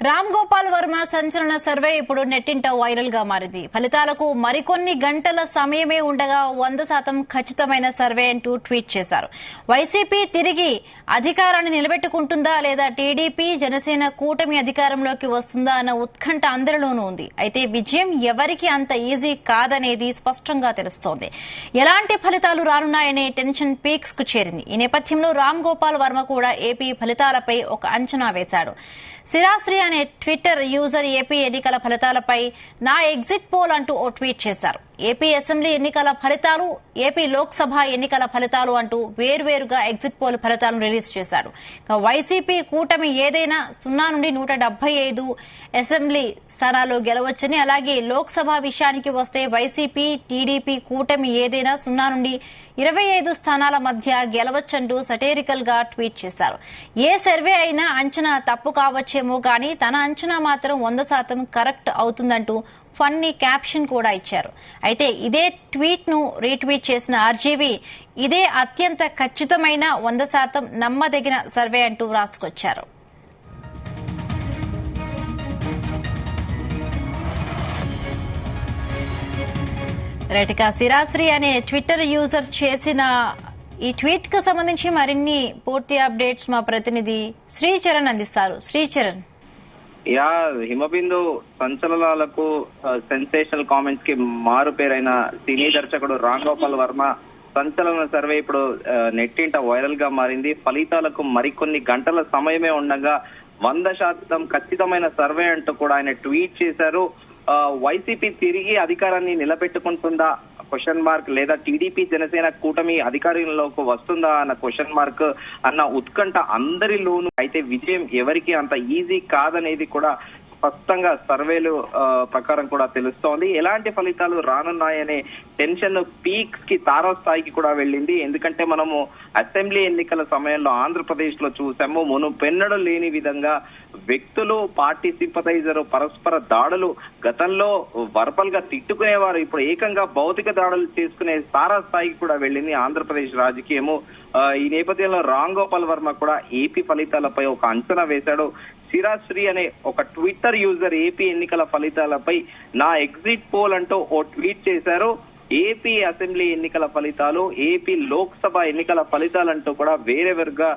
రామ్ గోపాల్ వర్మ సంచలన సర్వే ఇప్పుడు నెట్టింట వైరల్ గా మారింది. ఫలితాలకు మరికొన్ని గంటల సమయమే ఉండగా 100% ఖచ్చితమైన సర్వే అంటూ ట్వీట్ చేశారు. వైసీపీ తిరిగి అధికారాన్ని నిలబెట్టుకుంటుందా లేదా టీడీపీ జనసేన కూటమి అధికారంలోకి వస్తుందా అన్న ఉత్కంఠ అందరిలోనూ ఉంది. అయితే విజయం ఎవరికి అంత ఈజీ కాదనేది స్పష్టంగా తెలుస్తోంది. ఎలాంటి ఫలితాలు రానున్నాయనే టెన్షన్ పీక్స్ కు చేరింది. ఈ నేపథ్యంలో రామ్ గోపాల్ వర్మ కూడా ఏపీ ఫలితాలపై ఒక అంచనా వేశాడు. సిరాశ్రీ అనే ట్విట్టర్ యూజర్ ఏపీ ఎన్నికల ఫలితాలపై నా ఎగ్జిట్ పోల్ అంటూ ఓ ట్వీట్ చేశారు. ఏపీ అసెంబ్లీ ఎన్నికల ఫలితాలు, ఏపీ లోక్సభ ఎన్నికల ఫలితాలు అంటూ వేర్వేరుగా ఎగ్జిట్ పోల్ ఫలితాలను రిలీజ్ చేశాడు. వైసీపీ కూటమి ఏదైనా 0 నుండి 175 అసెంబ్లీ స్థానాల్లో గెలవచ్చని, అలాగే లోక్సభ విషయానికి వస్తే వైసీపీ టీడీపీ కూటమి ఏదైనా 0 నుండి 25 స్థానాల మధ్య గెలవచ్చంటూ సటేరికల్ గా ట్వీట్ చేశారు. ఏ సర్వే అయినా అంచనా తప్పు కావచ్చేమో కానీ తన అంచనా మాత్రం 100% కరెక్ట్ అవుతుందంటూ ఫన్నీ క్యాప్షన్ కూడా ఇచ్చారు. అయితే ఇదే ట్వీట్ ను రీట్వీట్ చేసిన ఆర్జీవీ ఇదే అత్యంత ఖచ్చితమైన 100% నమ్మదగిన సర్వే అంటూ రాసుకొచ్చారు. రైట్గా సిరాశ్రీ అనే ట్విట్టర్ యూజర్ చేసిన ఈ ట్వీట్ కు సంబంధించి మరిన్ని పూర్తి అప్డేట్స్ మా ప్రతినిధి శ్రీచరణ్ అందిస్తారు. శ్రీచరణ్, హిమబిందు సంచలనాలకు సెన్సేషనల్ కామెంట్స్ కి మారు పేరైన సినీ దర్శకుడు రామ్ గోపాల్ వర్మ సంచలన సర్వే ఇప్పుడు నెట్టింట వైరల్ గా మారింది. ఫలితాలకు మరికొన్ని గంటల సమయమే ఉండగా 100% ఖచ్చితమైన సర్వే అంటూ కూడా ఆయన ట్వీట్ చేశారు. వైసీపీ తిరిగి అధికారాన్ని నిలబెట్టుకుంటుందా క్వశ్చన్ మార్క్, లేదా టీడీపీ జనసేన కూటమి అధికారంలోకి వస్తుందా అన్న క్వశ్చన్ మార్క్ అన్న ఉత్కంఠ అందరిలోనూ. అయితే విజయం ఎవరికి అంత ఈజీ కాదనేది కూడా స్పష్టంగా సర్వేలు ప్రకారం కూడా తెలుస్తోంది. ఎలాంటి ఫలితాలు రానున్నాయనే టెన్షన్ పీక్స్ కి తారాస్థాయికి కూడా వెళ్ళింది. ఎందుకంటే మనము అసెంబ్లీ ఎన్నికల సమయంలో ఆంధ్రప్రదేశ్ లో చూసాము, మునుపెన్నడూ లేని విధంగా వ్యక్తులు, పార్టీ సింపథైజర్ పరస్పర దాడులు, గతంలో వర్బల్ గా తిట్టుకునేవారు, ఇప్పుడు ఏకంగా భౌతిక దాడులు చేసుకునే తారాస్థాయికి కూడా వెళ్ళింది ఆంధ్రప్రదేశ్ రాజకీయము. ఈ నేపథ్యంలో రామ్ గోపాల్ వర్మ కూడా ఏపీ ఫలితాలపై ఒక అంచనా వేశాడు. సిరాశ్రీ అనే ఒక ట్విట్టర్ యూజర్ ఏపీ ఎన్నికల ఫలితాలపై నా ఎగ్జిట్ పోల్ అంటూ ఓ ట్వీట్ చేశారు. ఏపీ అసెంబ్లీ ఎన్నికల ఫలితాలు, ఏపీ లోక్సభ ఎన్నికల ఫలితాలంటూ కూడా వేరేవేరుగా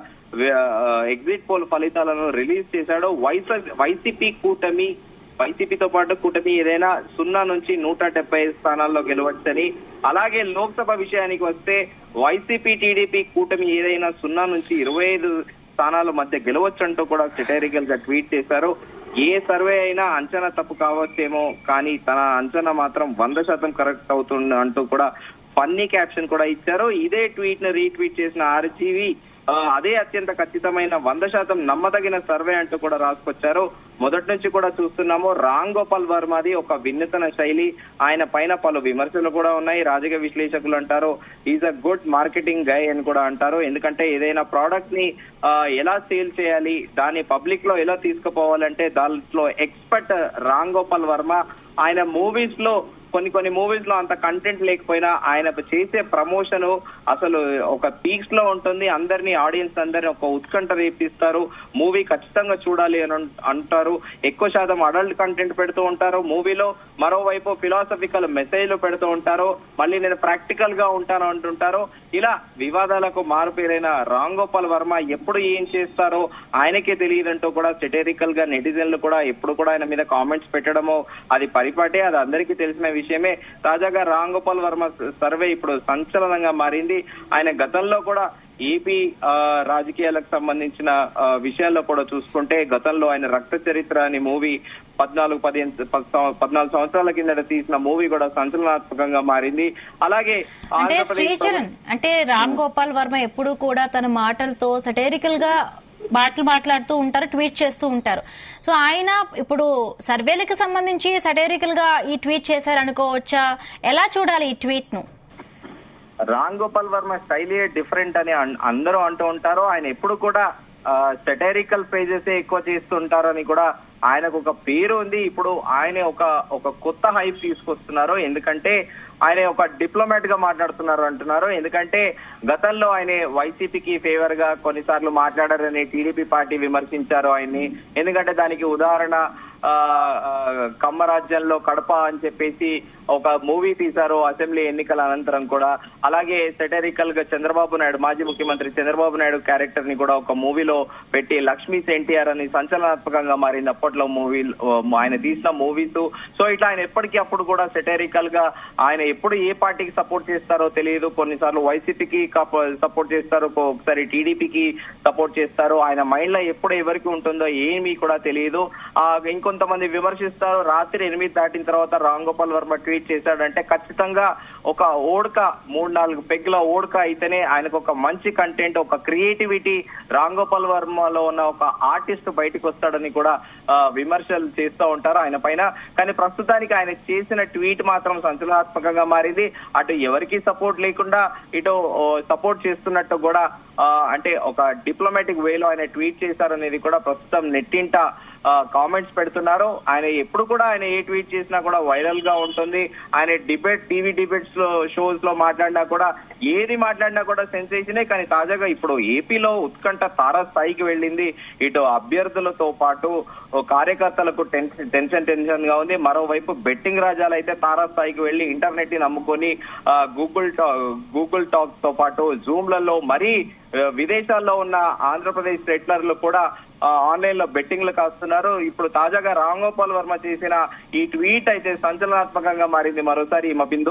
ఎగ్జిట్ పోల్ ఫలితాలను రిలీజ్ చేశాడు. వైసీపీ కూటమి, వైసీపీతో పాటు కూటమి ఏదైనా 0 నుంచి 175 స్థానాల్లో గెలవచ్చని, అలాగే లోక్సభ విషయానికి వస్తే వైసీపీ టీడీపీ కూటమి ఏదైనా 0 నుంచి 25 స్థానాల మధ్య గెలవచ్చంటూ కూడా సెటైరికల్ గా ట్వీట్ చేశారు. ఏ సర్వే అయినా అంచనా తప్పు కావచ్చేమో కానీ తన అంచనా మాత్రం 100% కరెక్ట్ అవుతుంది అంటూ కూడా ఫన్నీ క్యాప్షన్ కూడా ఇచ్చారు. ఇదే ట్వీట్ ను రీట్వీట్ చేసిన ఆర్జీవీ అదే అత్యంత ఖచ్చితమైన 100% నమ్మదగిన సర్వే అంటూ కూడా రాసుకొచ్చారు. మొదటి నుంచి కూడా చూస్తున్నాము రామ్ గోపాల్ వర్మది ఒక వినూత్న శైలి. ఆయన పైన పలు విమర్శలు కూడా ఉన్నాయి. రాజకీయ విశ్లేషకులు అంటారు ఈజ్ అ గుడ్ మార్కెటింగ్ గై అని కూడా అంటారు. ఎందుకంటే ఏదైనా ప్రోడక్ట్ ని ఎలా సేల్ చేయాలి, దాన్ని పబ్లిక్ లో ఎలా తీసుకుపోవాలంటే దాంట్లో ఎక్స్పర్ట్ రామ్ గోపాల్ వర్మ. ఆయన మూవీస్ లో కొన్ని మూవీస్ లో అంత కంటెంట్ లేకపోయినా ఆయన చేసే ప్రమోషన్ అసలు ఒక పీక్స్ లో ఉంటుంది. అందరినీ, ఆడియన్స్ అందరినీ ఒక ఉత్కంఠ రేపిస్తారు. మూవీ ఖచ్చితంగా చూడాలి అని అంటారు. ఎక్కువ శాతం అడల్ట్ కంటెంట్ పెడుతూ ఉంటారు మూవీలో. మరోవైపు ఫిలాసఫికల్ మెసేజ్లు పెడుతూ ఉంటారు. మళ్ళీ నేను ప్రాక్టికల్ గా ఉంటాను అంటుంటారు. ఇలా వివాదాలకు మారుపేరైన రామ్ గోపాల్ వర్మ ఎప్పుడు ఏం చేస్తారో ఆయనకే తెలియదంటూ కూడా సెటైరికల్ గా నెటిజన్లు కూడా ఎప్పుడు కూడా ఆయన మీద కామెంట్స్ పెట్టడమో అది పరిపాటే, అది అందరికీ తెలిసిన విషయమే. తాజాగా రామ్ గోపాల్ వర్మ సర్వే ఇప్పుడు సంచలనంగా మారింది. ఆయన గతంలో కూడా ఏపీ రాజకీయాలకు సంబంధించిన విషయాల్లో కూడా చూసుకుంటే గతంలో ఆయన రక్త చరిత్ర అనే మూవీ 14 సంవత్సరాల కిందట తీసిన మూవీ కూడా సంచలనాత్మకంగా మారింది. అలాగే అంటే రామ్ గోపాల్ వర్మ ఎప్పుడు కూడా తన మాటలతో సటైరికల్ గా మాట్లాడుతూ ఉంటారు, ట్వీట్ చేస్తూ ఉంటారు. సో ఆయన ఇప్పుడు సర్వేలకు సంబంధించి సటైరికల్ గా ఈ ట్వీట్ చేశారనుకోవచ్చా? ఎలా చూడాలి ఈ ట్వీట్ ను? రామ్ గోపాల్ వర్మ స్టైల్ డిఫరెంట్ అని అందరూ అంటూ ఉంటారు. ఆయన ఎప్పుడు కూడా సెటైరికల్ పేజెస్ ఎక్కువ చేస్తుంటారు అని కూడా ఆయనకు ఒక పేరు ఉంది. ఇప్పుడు ఆయన ఒక కొత్త హైప్ తీసుకొస్తున్నారు. ఎందుకంటే ఆయన ఒక డిప్లొమాట్ గా మాట్లాడుతున్నారు అంటున్నారు. ఎందుకంటే గతంలో ఆయన వైసీపీకి ఫేవర్ గా కొన్నిసార్లు మాట్లాడారని టీడీపీ పార్టీ విమర్శించారు ఆయన్ని. ఎందుకంటే దానికి ఉదాహరణ కమ్మరాజ్యంలో కడప అని చెప్పేసి ఒక మూవీ తీశారు అసెంబ్లీ ఎన్నికల అనంతరం కూడా. అలాగే సెటరికల్ గా చంద్రబాబు నాయుడు, మాజీ ముఖ్యమంత్రి చంద్రబాబు నాయుడు క్యారెక్టర్ ని కూడా ఒక మూవీలో పెట్టి లక్ష్మీస్ ఎన్టీఆర్ అని సంచలనాత్మకంగా మారింది అప్పట్లో మూవీ, ఆయన తీసిన మూవీస్. సో ఇట్లా ఆయన ఎప్పటికీ అప్పుడు కూడా సెటరికల్ గా ఆయన ఎప్పుడు ఏ పార్టీకి సపోర్ట్ చేస్తారో తెలియదు. కొన్నిసార్లు వైసీపీకి సపోర్ట్ చేస్తారు, ఒకసారి టీడీపీకి సపోర్ట్ చేస్తారు. ఆయన మైండ్ లో ఎప్పుడు ఎవరికి ఉంటుందో ఏమీ కూడా తెలియదు. ఇంకొంతమంది విమర్శిస్తారు, రాత్రి 8 దాటిన తర్వాత రామ్ గోపాల్ వర్మ ట్వీట్ చేశాడంటే ఖచ్చితంగా ఒక ఓడక 3-4 పెగ్ల ఓడక అయితేనే ఆయనకు ఒక మంచి కంటెంట్, ఒక క్రియేటివిటీ రామ్ గోపాల్ వర్మలో ఉన్న ఒక ఆర్టిస్ట్ బయటకు వస్తాడని కూడా విమర్శలు చేస్తూ ఉంటారు ఆయన పైన. కానీ ప్రస్తుతానికి ఆయన చేసిన ట్వీట్ మాత్రం సంచలనాత్మకంగా మారింది. అటు ఎవరికి సపోర్ట్ లేకుండా ఇటు సపోర్ట్ చేస్తున్నట్టు కూడా అంటే ఒక డిప్లొమాటిక్ వేలో ఆయన ట్వీట్ చేశారనేది కూడా ప్రస్తుతం నెట్టింట కామెంట్స్ పెడుతున్నారు. ఆయన ఎప్పుడు కూడా ఆయన ఏ ట్వీట్ చేసినా కూడా వైరల్ గా ఉంటుంది. ఆయన టీవీ డిబేట్స్ లో షోస్ లో మాట్లాడినా కూడా, ఏది మాట్లాడినా కూడా సెన్సేషనే. కానీ తాజాగా ఇప్పుడు ఏపీలో ఉత్కంఠ తారాస్థాయికి వెళ్ళింది. ఇటు అభ్యర్థులతో పాటు కార్యకర్తలకు టెన్షన్ గా ఉంది. మరోవైపు బెట్టింగ్ రాజాలు అయితే తారాస్థాయికి వెళ్లి ఇంటర్నెట్ ని నమ్ముకొని గూగుల్ టాక్స్ తో పాటు జూమ్లలో మరీ విదేశాల్లో ఉన్న ఆంధ్రప్రదేశ్ సెటిలర్లు కూడా ఆన్లైన్ లో బెట్టింగ్లు కాస్తున్నారు. ఇప్పుడు తాజాగా రామ్ గోపాల్ వర్మ చేసిన ఈ ట్వీట్ అయితే సంచలనాత్మకంగా మారింది. మరోసారి హిమబిందు